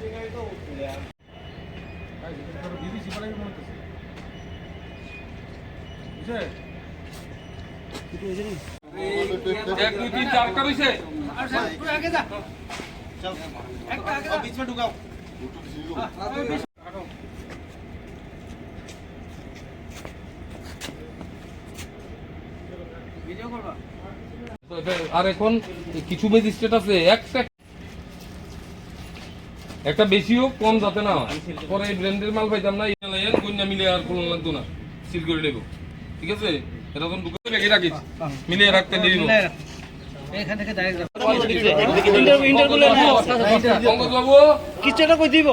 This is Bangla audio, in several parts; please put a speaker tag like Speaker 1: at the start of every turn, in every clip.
Speaker 1: एक दुई तीन चार का वैसे
Speaker 2: आगे जा चल बीच में ढुकाओ ভিডিও করবা
Speaker 1: আর এখন কিছু ম্যাজিস্ট্রেট আছে একটা বেশিও কম যাতে না হয় পরে এই ব্র্যান্ডের মাল পাইতাম না এলাইন কন্যা মিলে আর কোনো লাগতো না সিল করে দেব ঠিক আছে এটা তখন ঢুকে রেখে রাখিস মিলিয়ে রাখতে দিব
Speaker 2: এখান থেকে ডাইরেক্ট যাব
Speaker 1: ইন্টারগুলো পঙ্কজ বাবু
Speaker 2: কিচ্ছুটা কই দিব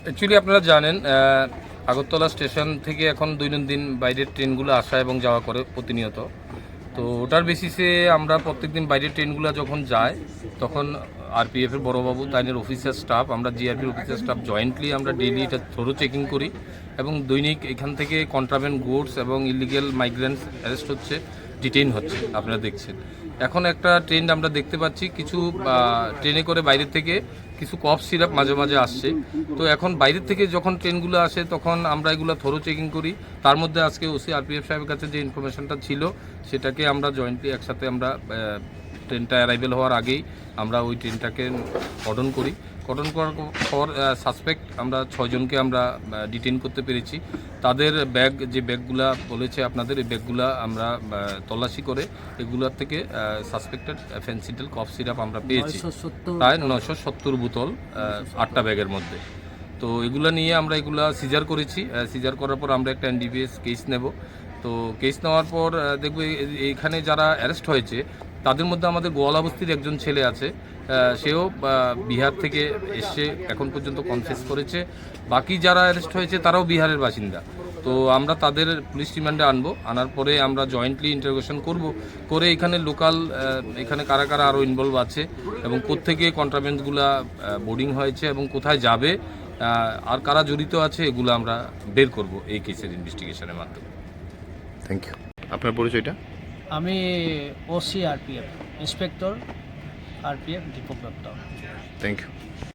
Speaker 1: অ্যাকচুয়ালি আপনারা জানেন আগরতলা স্টেশন থেকে এখন দৈনন্দিন বাইরের ট্রেনগুলো আসা এবং যাওয়া করে প্রতিনিয়ত। তো ওটার বেসিসে আমরা প্রত্যেকদিন বাইরের ট্রেনগুলো যখন যায় তখন আরপিএফের বড়োবাবু তাইনের অফিসার স্টাফ আমরা জিআরপির অফিসার স্টাফ জয়েন্টলি আমরা ডেইলি এটা থ্রো চেকিং করি এবং দৈনিক এখান থেকে কন্ট্রাব্যান্ড গুডস এবং ইলিগেল মাইগ্রেন্টস অ্যারেস্ট হচ্ছে, ডিটেইন হচ্ছে। আপনারা দেখছেন এখন একটা ট্রেন্ড আমরা দেখতে পাচ্ছি, কিছু ট্রেনে করে বাইরের থেকে কিছু কফ সিরাপ মাঝে মাঝে আসছে। তো এখন বাইরের থেকে যখন ট্রেনগুলো আসে তখন আমরা এগুলো থ্রো চেকিং করি। তার মধ্যে আজকে ওসি আরপিএফ সাহেবের কাছে যে ইনফরমেশনটা ছিল সেটাকে আমরা জয়েন্টলি একসাথে আমরা ট্রেনটা অ্যারাইভেল হওয়ার আগেই আমরা ওই ট্রেনটাকে কর্ডন করি। কর্ডন করার পর সাসপেক্ট আমরা 6 জনকে আমরা ডিটেইন করতে পেরেছি। তাদের ব্যাগ যে ব্যাগগুলা বলেছে আপনাদের, এই ব্যাগগুলা আমরা তল্লাশি করে এগুলোর থেকে সাসপেক্টেড ফেন্সিডেল কফ সিরাপ আমরা পেয়েছি প্রায় 970 বোতল 8টা ব্যাগের মধ্যে। তো এগুলা নিয়ে আমরা এগুলা সিজার করেছি। সিজার করার পর আমরা একটা এনডিপিএস কেস নেব। তো কেস নেওয়ার পর দেখব এইখানে যারা অ্যারেস্ট হয়েছে তাদের মধ্যে আমাদের গোয়ালা বস্তির একজন ছেলে আছে, সেও বিহার থেকে এসে এখন পর্যন্ত কনফেস করেছে। বাকি যারা অ্যারেস্ট হয়েছে তারাও বিহারের বাসিন্দা। তো আমরা তাদের পুলিশ রিমান্ডে আনবো, আনার পরে আমরা জয়েন্টলি ইন্টারোগেশন করব, করে এখানে লোকাল এখানে কারা কারা আরও ইনভলভ আছে এবং কোত্থেকে কন্ট্রাব্যান্ডগুলা বোর্ডিং হয়েছে এবং কোথায় যাবে আর কারা জড়িত আছে এগুলো আমরা বের করব এই কেসের ইনভেস্টিগেশনের মাধ্যমে।
Speaker 3: Thank you. আপনার পরিচয়টা?
Speaker 2: আমি OC RPF inspector RPF Deepak Dutta.
Speaker 3: Thank you.